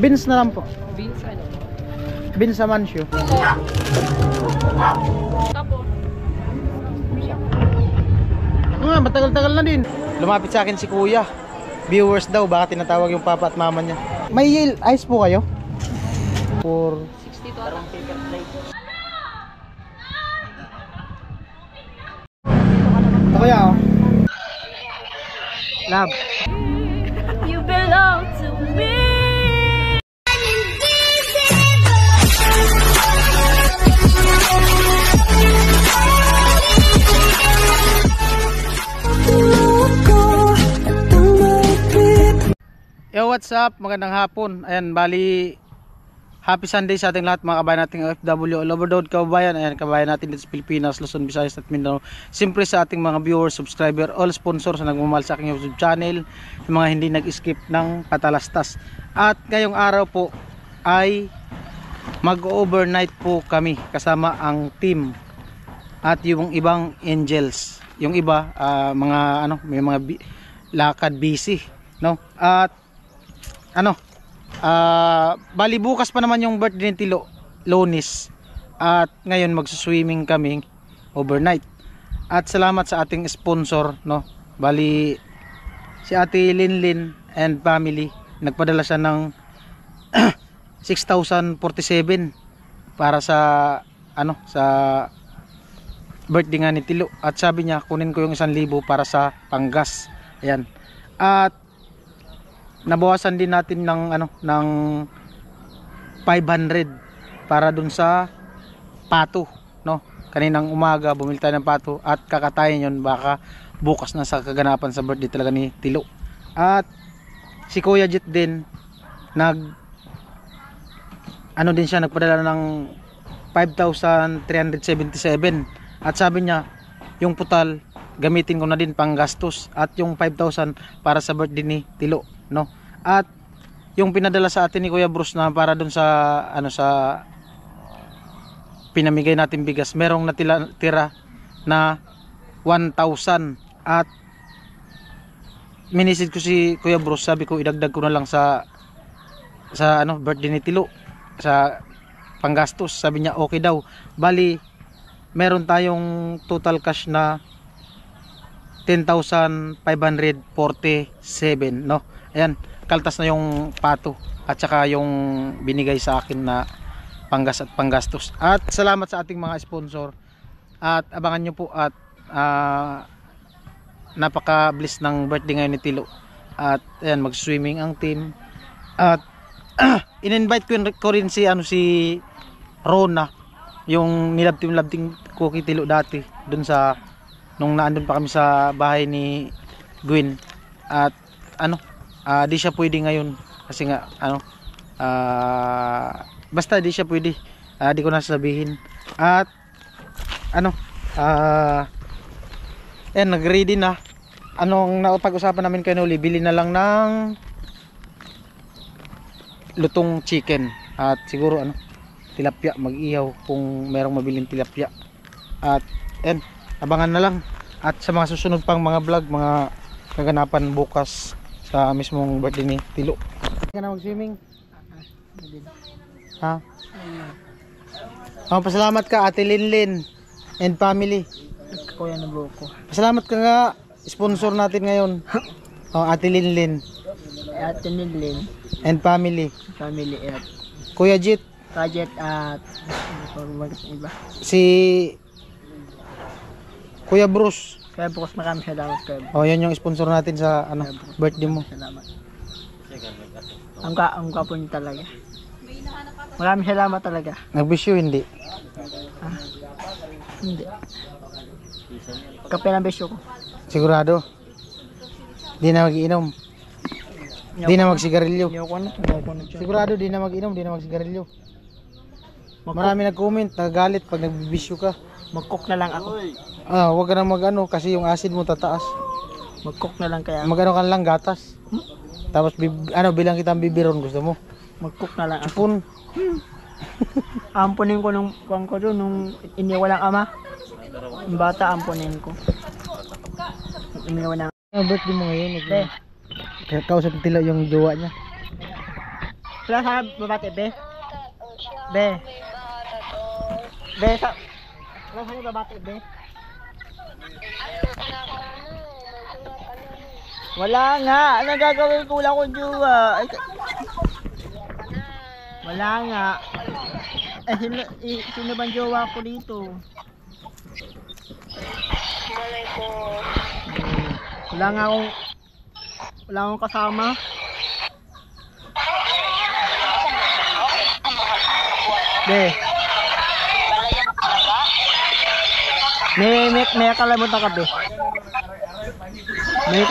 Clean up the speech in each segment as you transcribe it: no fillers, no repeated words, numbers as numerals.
Beans na lang po. Beans ano? Beans sa mansyo. Tapos. Matagal-tagal na din. Lumapit sa akin si kuya. Viewers daw, baka tinatawag yung papa at mama niya. May ice po kayo? For 60 to around paper plate. Ito kuya oh. Love. You belong to me. Yo, what's up? Magandang hapon. Ayan, bali happy Sunday sa ating lahat mga kabayan nating OFW all over the world kabayan. Ayan, kabayan natin dito sa Pilipinas, Luzon, Visayas at Mindanao. Siyempre sa ating mga viewers, subscriber, all sponsors na nagmamahal sa aking YouTube channel, yung mga hindi nag-skip ng patalastas. At ngayong araw po ay mag-overnight po kami kasama ang team at yung ibang angels. Yung iba mga ano, may mga lakad busy, no? At bali bukas pa naman yung birthday ni Tilo, Lunes. At ngayon magsuswimming kami overnight. At salamat sa ating sponsor, no? Bali si Ate Linlin and family, nagpadala siya ng 6,047 para sa ano, sa birthday nga ni Tilo. At sabi niya kunin ko yung 1,000 para sa panggas. Ayan. At nabawasan din natin ng ano, ng 500 para dun sa pato, no? Kaninang umaga bumili tayo ng pato at kakatayin yon, baka bukas na sa kaganapan sa birthday talaga ni Tilo. At si Kuya Jet din din siya, nagpadala ng 5,377 at sabi niya yung putal gamitin ko na din pang gastos at yung 5,000 para sa birthday ni Tilo, no? At yung pinadala sa atin ni Kuya Bruce na para dun sa ano, sa pinamigay natin bigas, merong natira na 1,000. At minisid ko si Kuya Bruce, sabi ko idagdag ko na lang sa ano, birthday ni Tilo sa panggastos. Sabi niya okay daw. Bali meron tayong total cash na 10,547, no? Ayan, kaltas na yung pato at saka yung binigay sa akin na panggas at panggastos. At salamat sa ating mga sponsor. At abangan nyo po at napaka-bless ng birthday ngayon ni Tilo. At ayan, mag-swimming ang team. At in-invite ko rin si Rona, yung nilabting ko kay Tilo dati dun sa nung naandun pa kami sa bahay ni Gwen. At di siya pwede ngayon kasi nga basta di siya pwede, di ko na sabihin. At nag-ready na. Anong napag-usapan namin kayo uli, bili na lang ng lutong chicken at siguro tilapia, mag-ihaw kung merong mabiling tilapia. At abangan na lang. At sa mga susunod pang mga vlog, mga kaganapan bukas sa mismong birthday ni Tilo. Hindi ka na mag-swimming? Ha? Pasalamat ka Ate Linlin and family. Kuya na buko. Pasalamat ka nga sponsor natin ngayon. Ate Linlin. Ate Linlin and family. Family at Kuya Jit. Kajet at iba. Si Kuya Bruce. Kaya bukas maraming salamat kayo. Yan yung sponsor natin sa birthday mo. Salamat. Ang kapo niyo talaga. Maraming salamat talaga. Nag-wish you, hindi? Hindi. Kape ng besyo ko. Sigurado? Di na mag-iinom? Di na magsigarilyo? Sigurado di na mag-inom, di na magsigarilyo? Marami nag-comment, nagagalit pag nagbibisyo ka. Mag-cook na lang ako. Huwag ka na kasi yung acid mo tataas. Mag-cook na lang kaya. Mag-ano ka lang gatas. Tapos bilang kitang bibiron, gusto mo? Mag-cook na lang ako. Chupon. Ampunin ko nung kuwan ko doon, nung iniwalang ama. Yung bata, ampunin ko. Iniwalang. Birthday mo ngayon. Kaya kausap Tilo yung jowa niya. Wala sa babate, be? Be? Be, sa... Wala sa babate, be? Wala nga. Anong gagawin ko? Wala akong jowa. Wala nga. Sino bang jowa ko dito? Malay ko. Wala akong kasama. Be. May kalimutan ka, be. May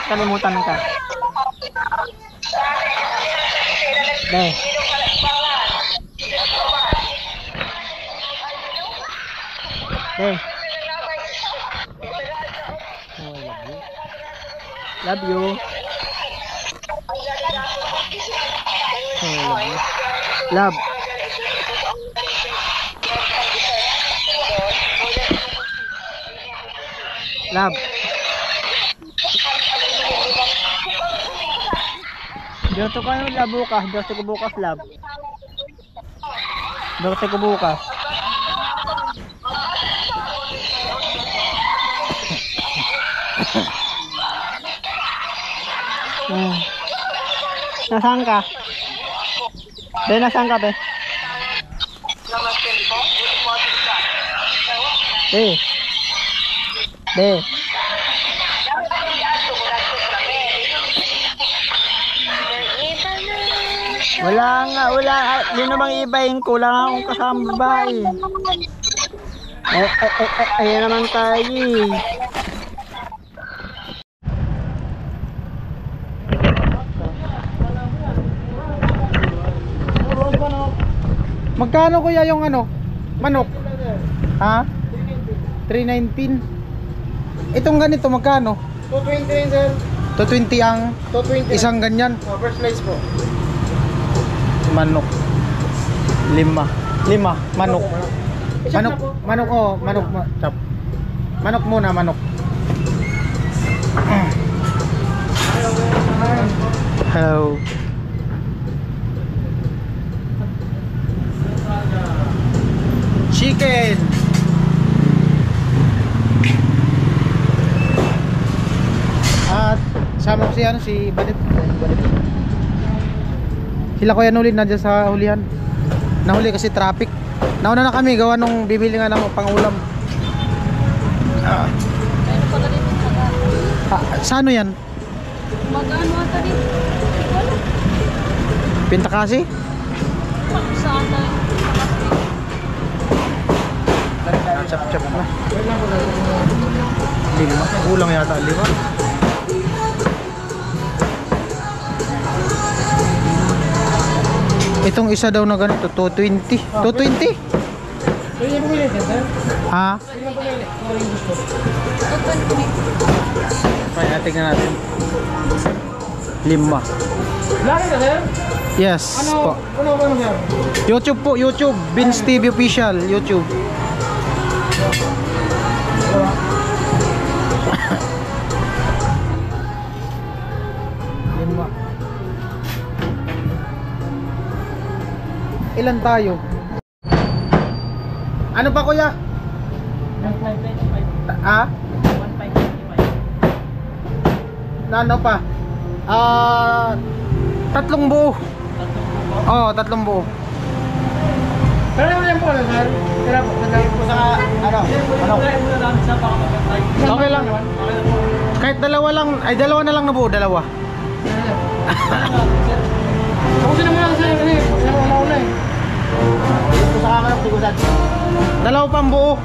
kalimutan ka. Be. Be. Love you. Love. Love. Dito ka yung labo ka. Dito ko bukas, love. Dito ko bukas. Nasaan ka? Be, nasaan ka, be? Be. Be. Wala nga, wala. Yun namang ibahin ko. Wala nga akong kasama babae. Ayan naman tayo eh. Magkano kuya yung ano? Manok? Ha? 319. Itong ganito magkano? 220 rin, sir. 220 ang 220. isang ganyan. First place po. Manok. Lima manok. Manok oh, manok chop. Manok muna, manok. Hello. Chicken. At sama ko si ano, si Badit. Sila Kuya Nulin nandiyan sa hulihan. Nahuli kasi traffic. Nauna na kami gawa nung bibili nga ng pangulam. Sa ano yan? Mag-ano ata dito? Wala. Pinta kasi? Saan na? Chap-chap na. Lima. Kulang yata, 5. Itong isa daw na ganito, 220. 220? Ha? Kaya tingnan natin. 5. Laki ka, sir? Yes po. Ano, sir? YouTube po, YouTube. Vince TV Official, YouTube. Ilan tayo? Ano pa kuya? 1,525. Ha? 1,525. Na ano pa? 3 buo. Oo, 3 buo. Pero yan po, sir. Kaya po, sa ano? Okay lang. Kahit dalawa lang, ay dalawa na lang na buo, dalawa. Ako sino mo lang, sir. Sino mo mauna eh. Ito sa kamera, tigusan. Dalawa pang buo.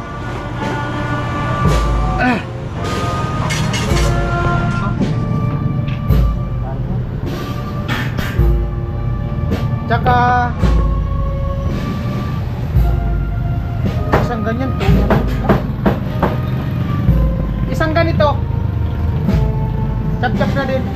Tsaka isang ganyan, isang ganito. Chap-chap na din.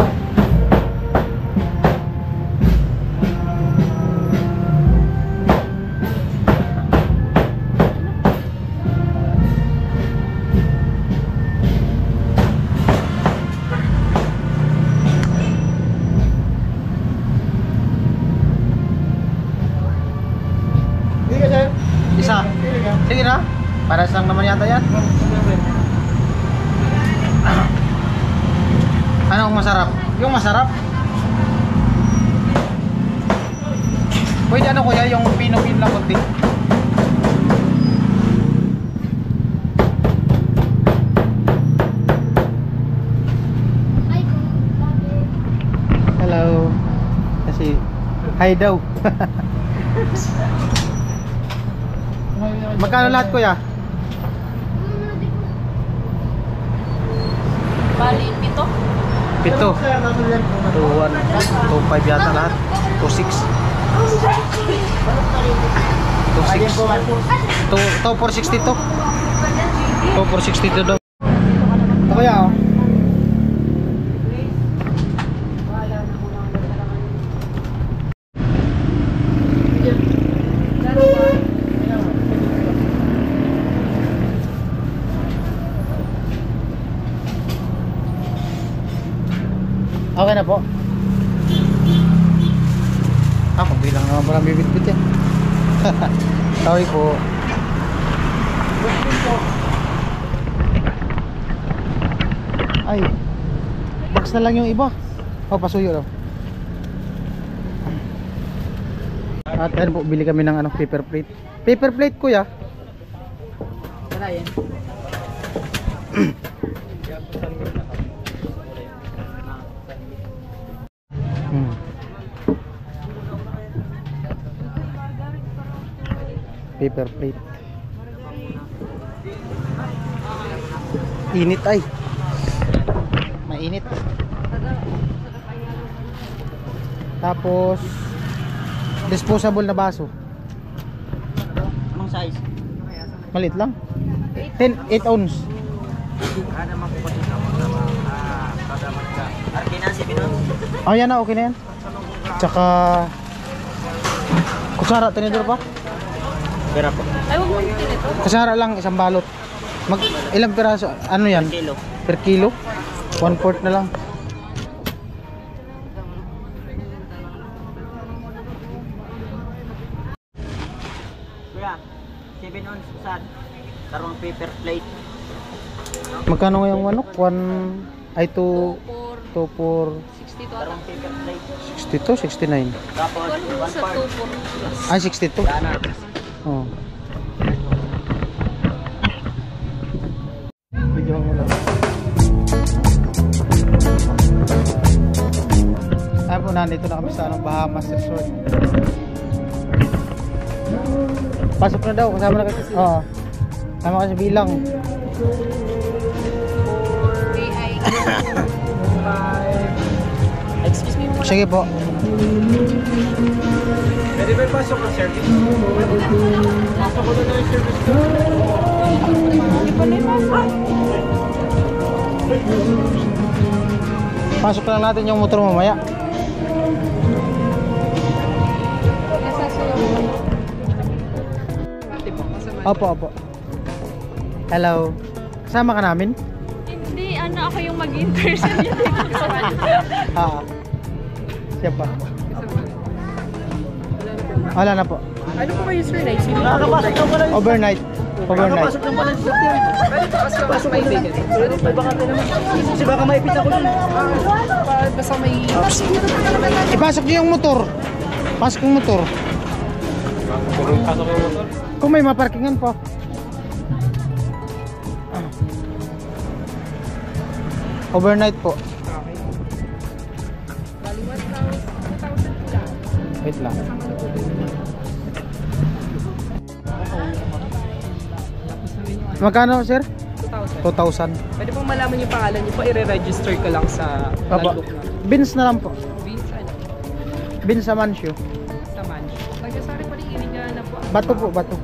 Paras lang naman yata yan. Anong masarap? Yung masarap? Pwede ano kuya, yung pino-pin lang konti. Hello. Kasi hi daw. Magkano lahat kuya? Bali, pito. Pito. 2, 1, 2, 5 yata lahat. 2, 6. 2, 6. 2, 462. 2, 462 daw. Ito kuya oh. Okay na po. Kung bilang naman parang bibit-bit yan. Sorry po. Ay, box na lang yung iba. Oh, pasuyo daw. At yan po, bili kami ng paper plate. Paper plate kuya. Wala yan. Paper plate. Init ay. Mainit. Tapos disposable na baso. Anong size? Malit lang. 8 ounce. Arkina si Pinon. Oh, yan na, okay na yan. Tsaka kutsara, tinidor pa. Pera po. Ay, huwag mo yung tinito. Kutsara lang, isang balot. Ilang piraso? Ano yan? Kilo. Per kilo? 1/4 na lang. Kuya, 7 ounce sad. Tarong paper plate. Magkano ngayong manok? 2 4 62 Tarong ata. paper plate. 62, 69. Tapos, Ikaw sa 1 part. 2 Ay, 62. Dana. Oh. Video mo lang. Ay po, nandito na kami sa Bahamas Resort. Pasok na daw, kasama na kasi. Oo. Kasama kasi bilang. Excuse me. Sige po. Pwede ba pasok ang service? Pasok ko na yung service ko. Pasok lang natin yung motor mamaya. Opo, opo. Hello. Kasama ka namin? Hindi, ako yung mag-interview dito sa Ah. Siya pa. Wala na po. Ano po kayo sir? Night sino? Nakakapasok lang pala. Overnight. Overnight. Nakakapasok lang pala sa sir. Pasok may bacon. Pwede may bakante naman. Kasi baka maipit ako dun. Basta may... Ipasok niyo yung motor. Pasok yung motor. Kung may maparkingan pa. Overnight po. Bali 1,000 po lang. Wait lang. Magkano sir? 2,000. 2,000. Pwede pong malaman yung pangalan niyo po, i-register ko lang sa Opo. logbook na. Beans na lang po. Beans, ano? Beans sa Manchu. Sa Manch. Nagkasari pa rin iniga na po. Bato po, bato.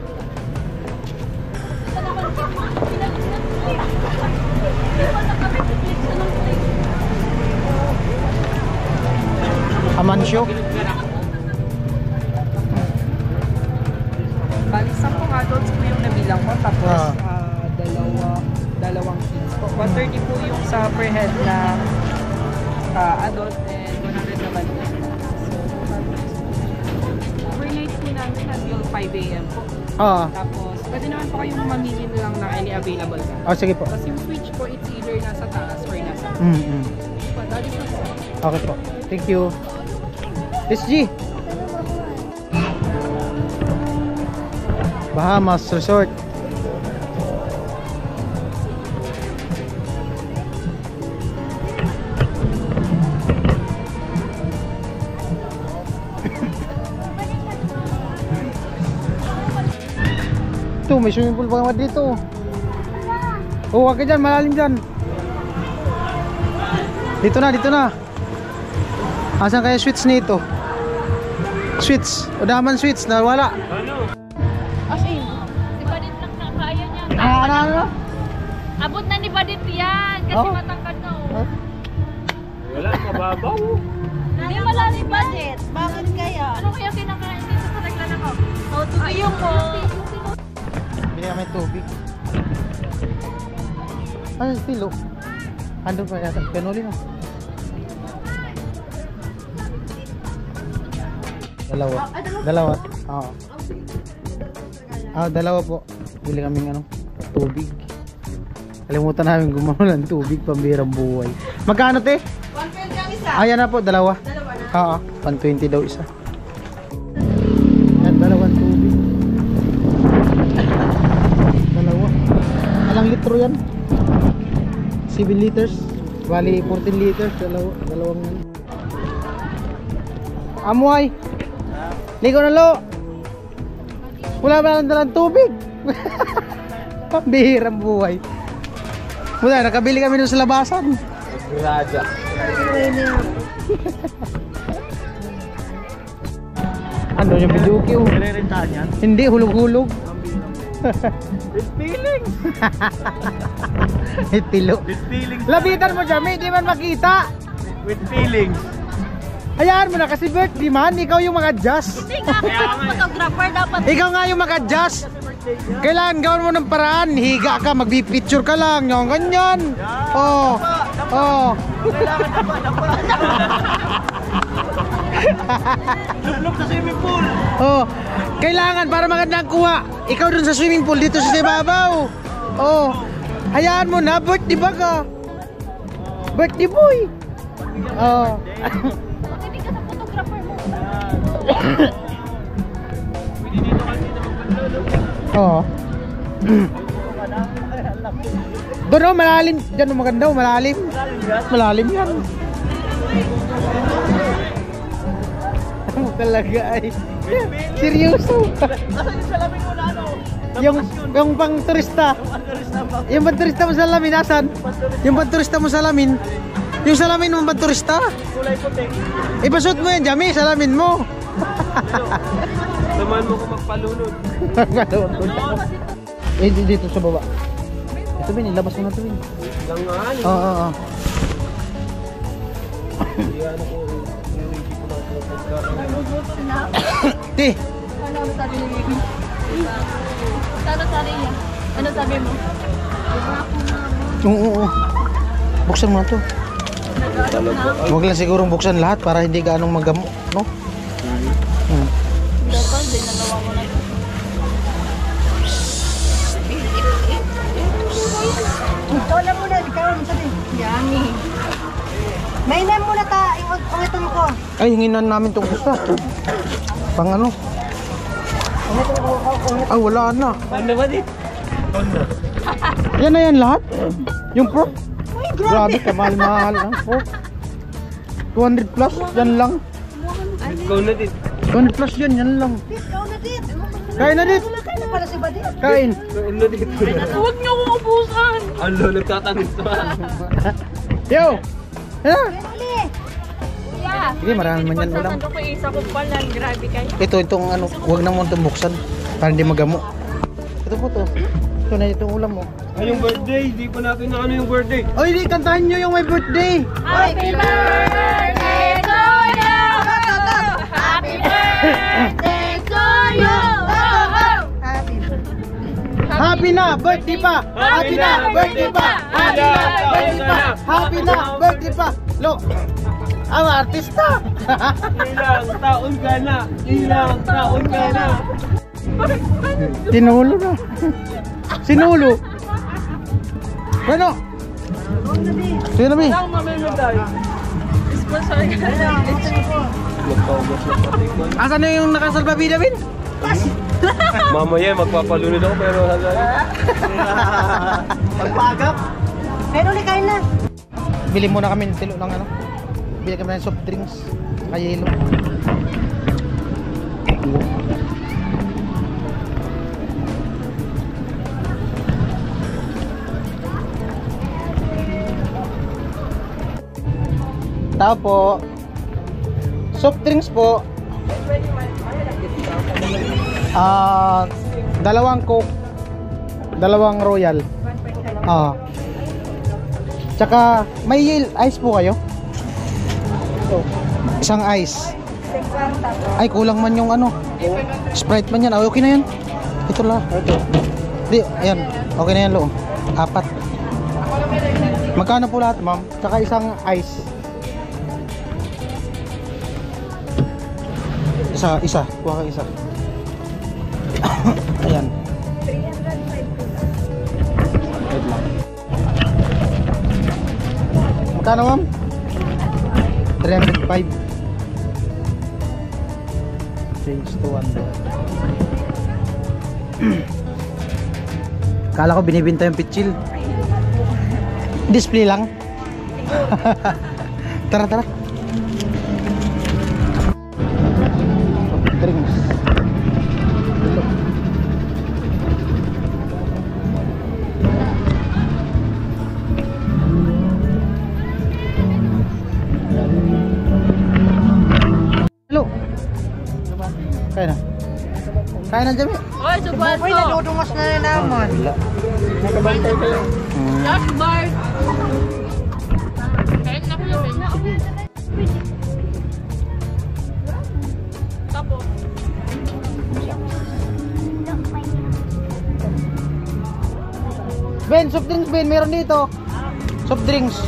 Amancio. Bali, 10 adults po yung nabilang ko. Tapos, Ah. dalawang kids po. 130 po yung sa per head na adult and 100 naman po. So, overnight po namin until 5 AM po. Ah, Tapos, Pwede naman po kayong mamili na lang ng any available na. Oh, sige po. Tapos yung switch po, it's either nasa taas or nasa baba. Mm-mm. That is po. Okay po. Thank you. SG. Bahamas Resort. Ito, may swimming pool pa naman dito. Oh, wag ka dyan, malalim dyan. Dito na, dito na. Asan kaya switch nito? Switch. O daman switch, nawala. As in, si Badit lang na kaya niya. Ano? Abot na ni Badit yan. Kasi Oh. matangkad na oh. Wala, mababaw. Hindi wala ni Badit. Bakit kaya? Ano kaya kinakain dito sa naglalakaw? Oh, tuyong mo. Bili kami tubig. Ano yung pilo? Andun pa yata. Pinuli na. Dalawa. Dalawa. Oo. Dalawa po. Bili kaming ano, tubig. Kalimutan namin gumawa ng tubig, pambirang buhay. Magkano te? 120 ang isa. Ayan na po, dalawa. Dalawa na. Oo, 120 daw isa. Yan, dalawang tubig. Dalawa. Alang litro yan? 7 liters. Bali, 14 liters. Dalawang yan. Amoy! Ligo na lo! Wala ba lang dalang tubig? Pambihirang buhay. Wala, nakabili kami doon sa labasan. Grada. Ano yung bidukyo? Nire-rentahan yan? Hindi, hulog-hulog. With feeling. Tilo. With feelings. Labitan mo dyan, di man makita. With feelings. Hayaan mo na kasi birthday man, ikaw yung mag-adjust. Hindi nga, photographer dapat. Ikaw nga yung mag-adjust. Kailangan gawin mo ng paraan, higa ka, magbi-picture ka lang, yung ganyan. Oh. Oh. Lublog sa swimming pool. Oh. Kailangan para magandang kuha. Ikaw dun sa swimming pool dito sa Ibabaw. Oh. Hayaan mo na, birthday ba ka? Birthday boy. Oh. Makinig ka sa photographer mo. Oo. Doon oh, malalim. Diyan oh, maganda oh, malalim. Malalim yan. Ano talaga ay. Seryoso. Asan yung salamin mo na ano? Yung pang turista. Yung pang turista mo sa salamin, asan? Yung pang turista mo sa salamin. Yung salamin mo pang turista. Kulay puti. Ipasot mo yan, Jami, salamin mo. Samahan mo ko magpalunod. Dito sa baba. Ito bin, ilabas mo na ito bin. Langan. Oo. Yan ako. Ti, Ano sabi niya? Ano sabi niya? Ano sabi mo? oo. Buksan mo na to. Huwag lang sigurong buksan lahat para hindi gaanong magamo, no? Dapat din nagawa mo na. Wala muna, ikaw mo sabi. Yummy. May name muna ta, ungitan mo ko. Ay, hinginan namin itong gusta. Pang ano? Ay, wala na. Ano ba di? Yan na yan lahat? Yung pork? Grabe, kamahal-mahal ang pork. 200 plus, yan lang. Ikaw na din. 200 plus yan lang. Ikaw na dit. Kain na dit. Wala kayo na para si Badit. Kain. Ikaw na din. Huwag niyo akong ubusan. Alo, nagtatanis pa. Yo! Yeah. Uli. Kuya. Sige, marami man yan ulam. Pagsasando ko isa ko pala. Grabe kayo. Itong ano, huwag na mo itong buksan para hindi magamo. Ito po to. Ito na itong ulam mo. Ay, yung birthday. Di pa natin na ano yung birthday. Oy, di, kantahin nyo yung my birthday. Happy birthday to you! Happy birthday to you! Happy na, birthday pa! Happy na, birthday pa! Happy na, birthday pa! Happy na, birthday pa! Lo, ang artista! Ilang taon ka na. Ilang taon ka na. Sinulo na. Sinulo. Bueno. Sige na, Mi. Ang mamimigay. Sponsor ka. Asan na yung nakasalbabida, Bin? Mamaya magpapalunod ako pero Pagpagap. Pero ulit kain na. Bili muna kami ng tilo ng ano. Bili kami ng soft drinks. Saka yelo. Tao po. Soft drinks po. Dalawang Coke. Dalawang Royal. Tsaka may ice po kayo? Isang ice. Ay kulang man yung ano. Sprite man yan. Okay na yan. Ito lang. Di, ayan. Okay na yan lo. 4. Magkano po lahat, ma'am? Tsaka isang ice. Isa. Kuha ka isa. Ayan. 305 lang. Magkano, ma'am? 305. Change to 1. Kala ko binibinta yung pitchil. Display lang. Tara. Drinks. Hello. Kaya na. Kaya na, Jami. Oy, subuhan Uy, ko. nadudungos na naman. Nakabantay kayo. Josh Bart. Kahit na ko yun. Tapo. Ben, soft drinks, Ben. Meron dito. Soft drinks.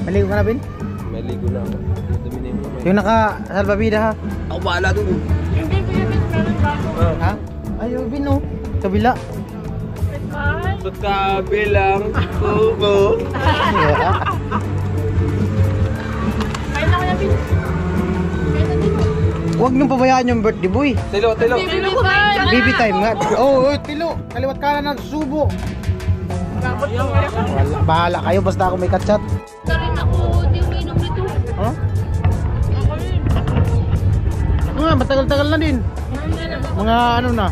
Maligo ka na, Ben? maligo na ako. Dumi na yung kamay. Yung naka-salbabida, ha? Ako bahala dun. Hindi ko yun, meron ba ako? Ha? Ayaw, Ben, oh. Kabila. Bye. Pagkabilang kubo. Kain na ko yan, Bin. Kain na dito. Huwag niyong pabayaan yung birthday boy. Tilo. Bibili ko kain ka na. Baby time nga. Oh, tilo. Kaliwat ka na subo. Wala, bahala kayo basta ako may kachat. Na rin ako, hindi uminom nito. Huh? Ako rin. Ano nga, matagal-tagal na din. Mga ano na.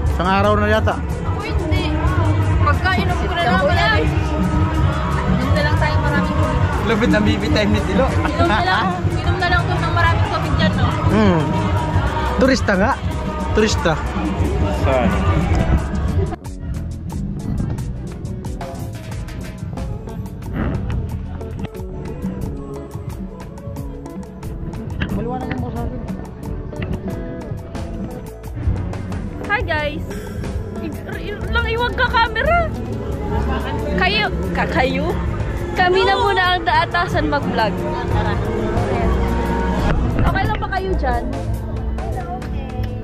Isang araw na yata. Ako hindi. Pagkainom ko na naman yan. Inom na lang tayo maraming tubig. Lupit ng baby time ni Tilo. Inom na lang ito ng maraming tubig dyan, no? Turista nga. Turista. Saan? Maliwanag mo sa akin. Hi guys! Lang iwag ka camera! Kayo? Kami na muna ang daatasan mag-vlog. Okay lang ba kayo dyan?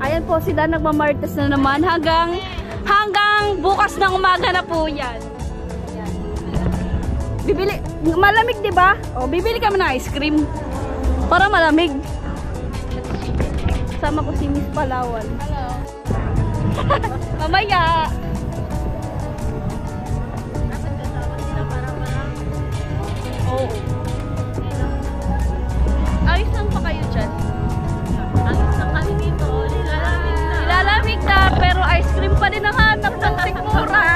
Ayan po sila, nagmamartes na naman hanggang bukas ng umaga na po yan. Bibili, malamig diba? O, bibili kami ng ice cream. Para malamig. Sama ko si Miss Palawan. Hello. Mamaya. Oo. Ayos lang pa kayo dyan? Ayos lang kami dito. Nilalamig na. Pero ice cream pa din ang hanap ng sikmura.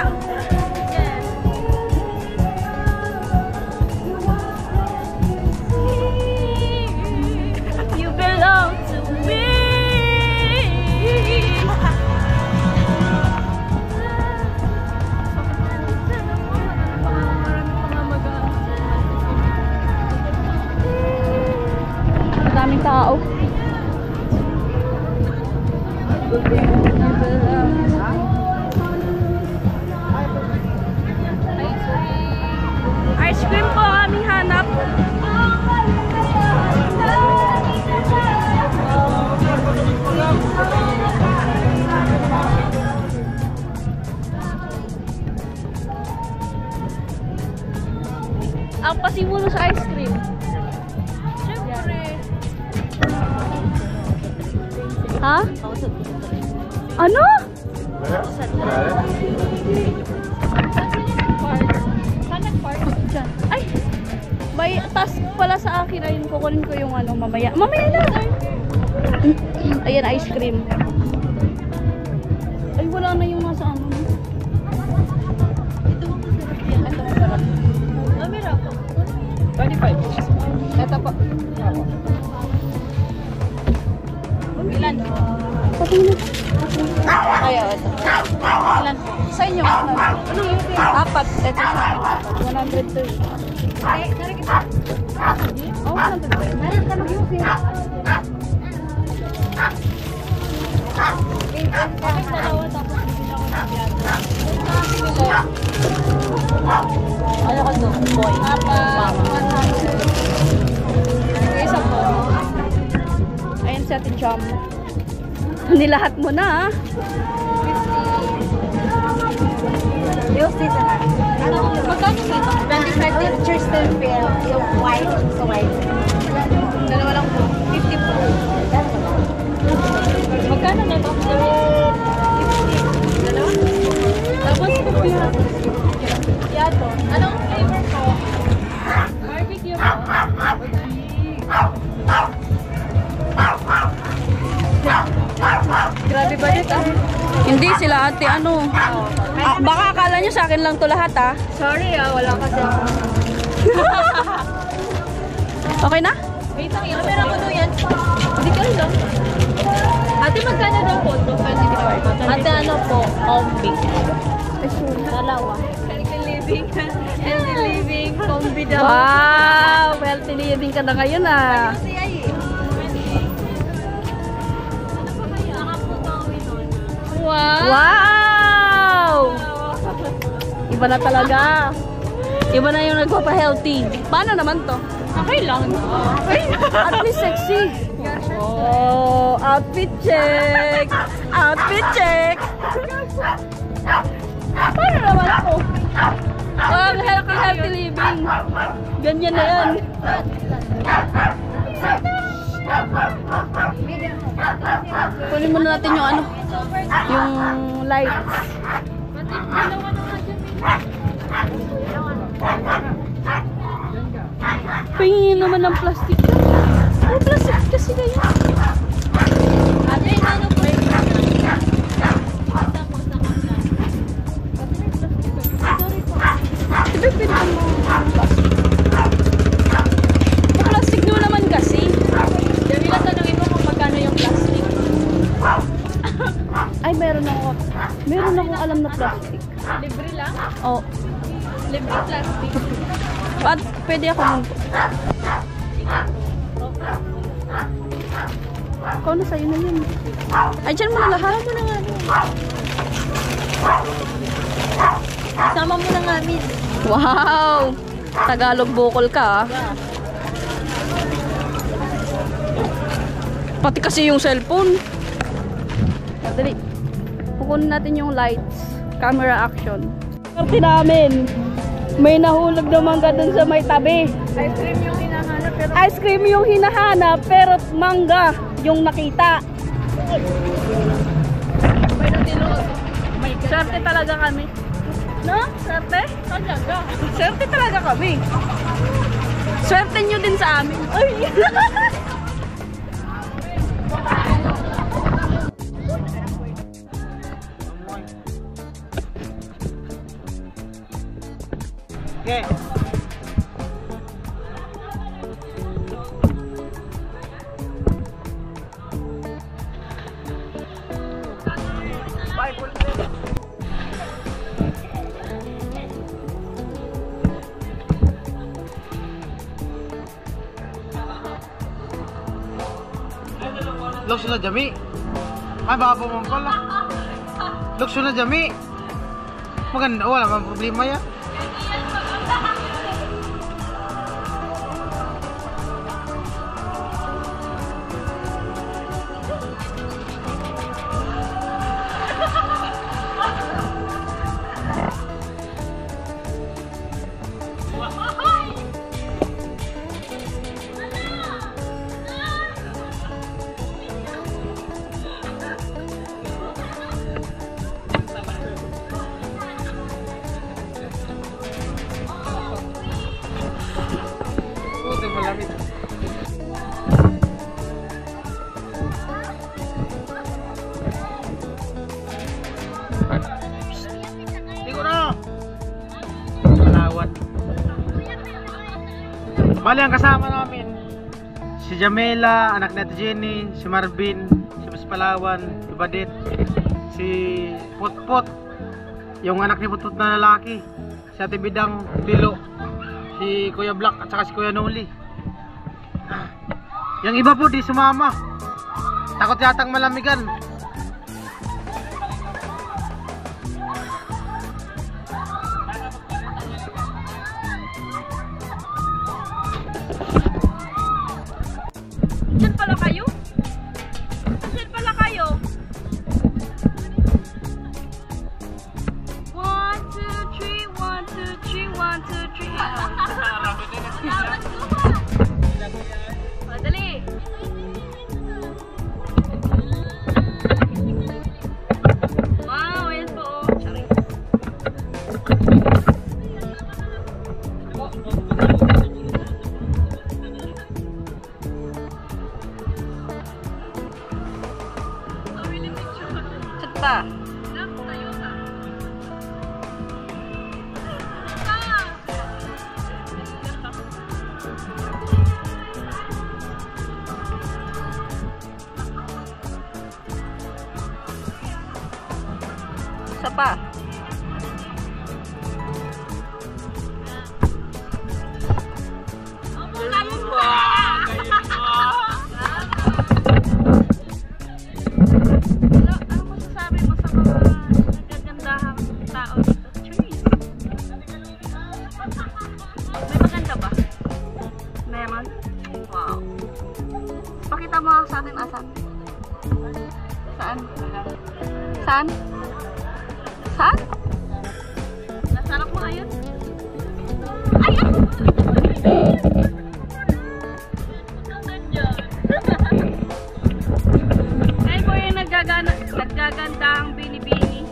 You belong to me. Daming tao. Ice cream po aming hanap. Ang pasimulo sa ice cream. Siyempre. Ha? Ano? Diyan. Ay! May task pala sa akin. Ayun, kukunin ko yung ano mamaya. Mamaya na! Ayan, ice cream. Ay, wala na yung nasa ano. Ito ang masarap yan. Ito masarap. Amira po. 25. Ito po. Ilan? Ay, ito. Ilan? Sa inyo. Ano yun? Apat. Ito sa 130. Ay, narin kita. Oh, 130. Narin ka mag-yusip. Bakit dalawa tapos hindi ako nagyata? Ano ka doon? Boy. Apat. Isa po. Ayan si Ate Cham. Nilahat mo na, ah. 50. Yung dito na. Magkano dito? 25 Chesterfield Field. Yung white. So white. Dalawa lang po. 50 po. Magkano na ito? 50. Dalawa? Tapos po yan. Yato. Anong flavor po? Barbecue po. Grabe ba dito? Hindi sila ate ano. Baka akala nyo sa akin lang to lahat ah. Sorry wala kasi ako. Okay na? Wait lang, yung meron ko doon yan. Hindi ka lang. Ate, magkano daw po ito? Ate, ano po? Combi. Dalawa. Healthy living, combi daw. Wow! Healthy living ka na ngayon ah. Wow! Iba na talaga. Iba na yung nagpapa-healthy. Paano naman to? Okay lang. At least sexy. Oh, outfit check. Outfit check. Paano naman ako? Oh, healthy living. Ganyan na yan. Kunin muna natin yung ano, yung lights. Pingin naman ng plastic. Ay, plastic kasi na yun. Ate, ano po? Diba pwede kang plastic? Yung plastic nyo naman kasi. Jamila, tanongin mo kung magkano yung plastic. Ay, meron akong alam na plastic. Libre lang? Oh. Libre plastic. At pwede ako mag... Ikaw na sa'yo na yun. Ay, dyan mo na lahat. Sama mo na nga. Sama mo na nga, Miss. Wow! Tagalog vocal ka, ah. Pati kasi yung cellphone. Dali. Kukunin natin yung lights. Camera action. Party namin. May nahulog na mangga dun sa may tabi. Ice cream yung hinahanap pero Ice cream yung hinahanap, pero mangga yung nakita. may natilog. Swerte talaga kami. No? Swerte? Talaga. Swerte talaga kami. Swerte nyo din sa amin. Ay! Okay. Lukso na Jami. Ay, baka po mo pala. Lukso na Jami. Maganda, wala mang problema yan. Bali ang kasama namin, si Jamela, anak ni Ate Jenny, si Marvin, si Mas Palawan, si Badit, si Putput, yung anak ni Putput na lalaki, si Ate Bidang Lilo, si Kuya Black at saka si Kuya Noli. Yung iba po di sumama, takot yatang malamigan. Diyan pala kayo? Diyan pala kayo? 1, 2, 3, 1, 2, 3, 1, 2, 3. Madali. Wow, ayan po. Charis. Pa. Isa pa. Pakita mo sa atin asan. Saan? Saan? Saan? Nasa harap mo ayun? Ayun! Ayun po yung naggaganda ang binibini.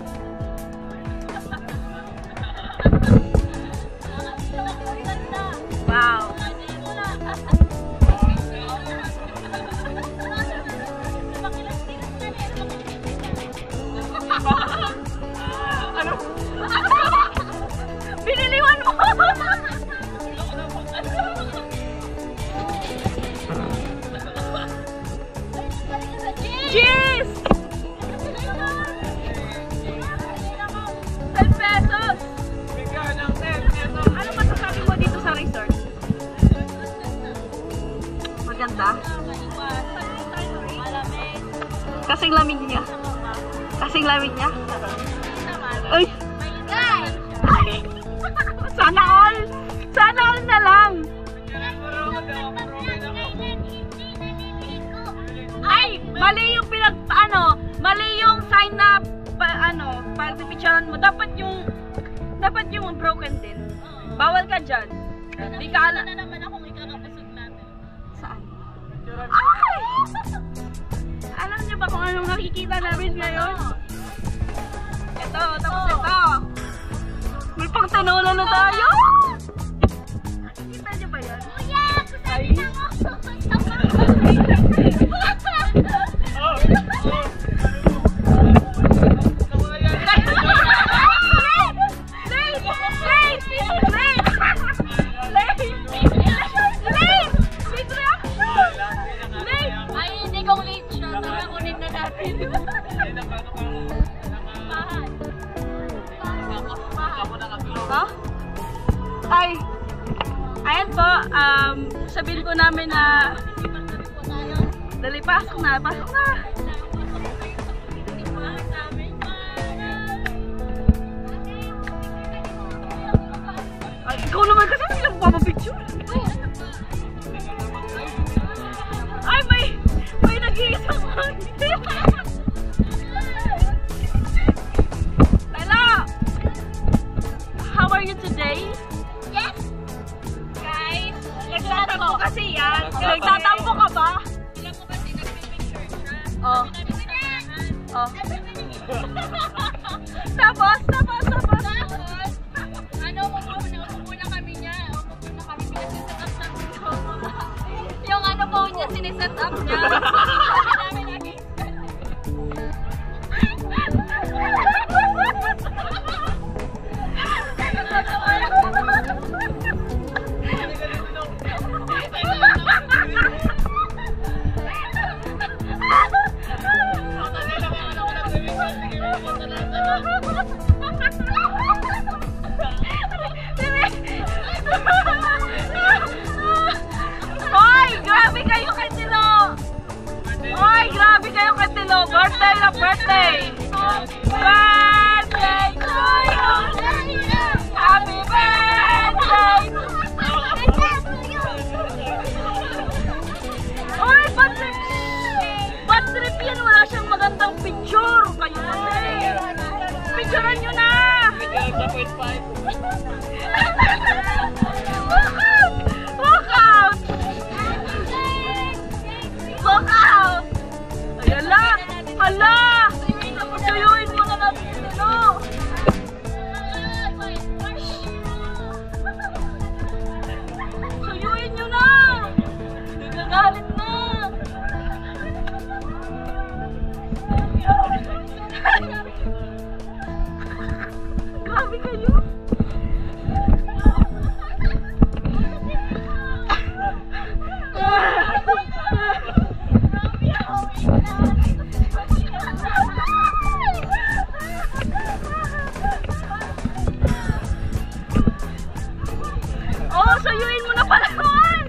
Wow! Ano? Biniliwan mo! Cheers! 10 pesos! Ano masasabi mo dito sa resort? Maganda? Kasing lamig niya. Kasing lamig niya. Ay! Ay! Sana all! Sana all na lang! Ay! Mali yung mali yung sign na pag-picturean mo. Dapat yung broken din. Bawal ka dyan. Di ka alam. Na naman akong ikakapusog natin. Saan? Ay! Alam niyo ba kung anong nakikita namin ngayon? Ito, tapos ito. May pangtanola na tayo. Nakikita niyo ba yan? Kuya! Kusabi na ako! Ay, ayan po, sabihin ko namin na dali, pasok na. Ay, ikaw naman kasi hindi lang papapicture. Ay, may nag-iisang hello! How are you today? Yes! Guys, nagtatampo kasi yan. Nagtatampo ka ba? Alam mo kasi nagpipicture siya. Oh. Tapos, muna kami niya. Muna kami pinag-set up namin. Yung po niya, siniset up niya. Namin lagi. Susuyuin mo na pala naman!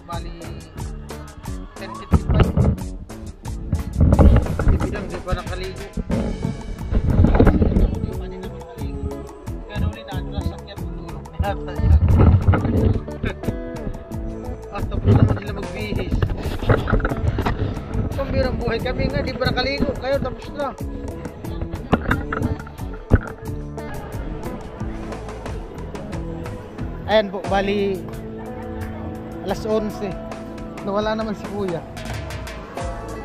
Bali 10:55. Hindi pa nakaligo. Hindi pa din nakaligo. Kaya nung linado na sakyan, tulog na yata yan. At tapos naman sila magbihis. Pambirang buhay kami nga, di pa nakaligo. Kayo tapos na. Ayan po, bali alas 11. Nawala naman si kuya.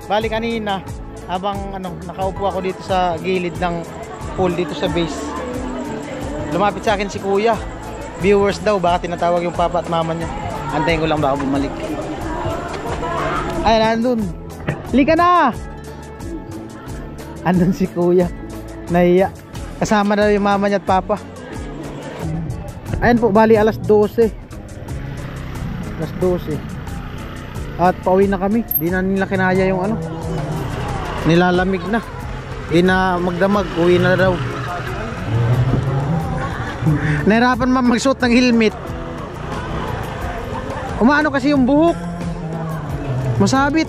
Bali kanina, habang nakaupo ako dito sa gilid ng pool dito sa base, lumapit sa akin si kuya. Viewers daw, baka tinatawag yung papa at mama niya. Antayin ko lang baka bumalik. Ay, nandun. Lika na! Andun si kuya. Nahiya. Kasama na yung mama niya at papa. Ayan po, bali alas 12. Alas 12. At pauwi na kami. Di na nila kinaya yung nilalamig na. Di na magdamag. Uwi na daw. Nahirapan man magsuot ng helmet. Umaano kasi yung buhok. Masabit.